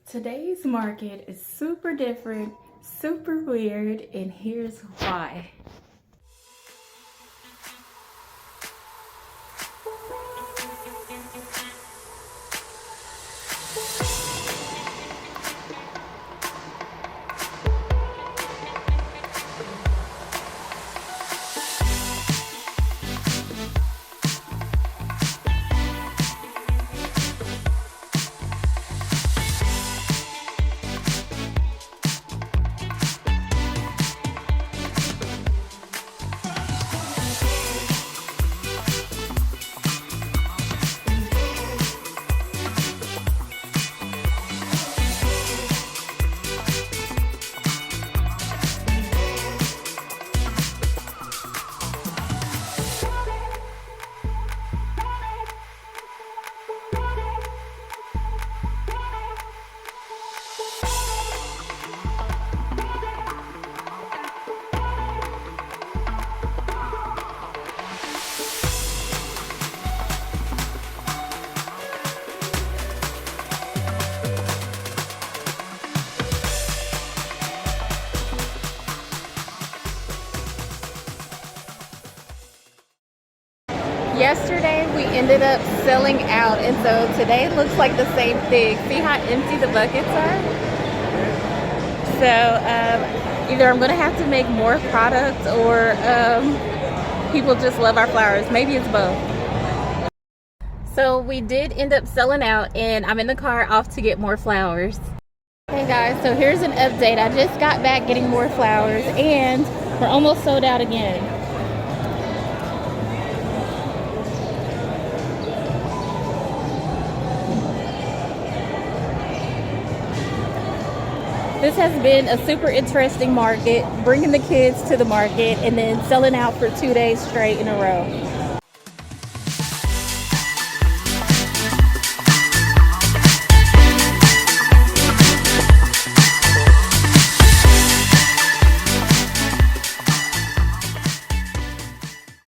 Today's market is super different, super weird, and here's why. Yesterday we ended up selling out, and so today looks like the same thing. See how empty the buckets are? So either I'm gonna have to make more products, or people just love our flowers. Maybe it's both. So we did end up selling out, and I'm in the car off to get more flowers. Hey guys, so here's an update. I just got back getting more flowers, and we're almost sold out again. This has been a super interesting market, bringing the kids to the market and then selling out for 2 days straight in a row.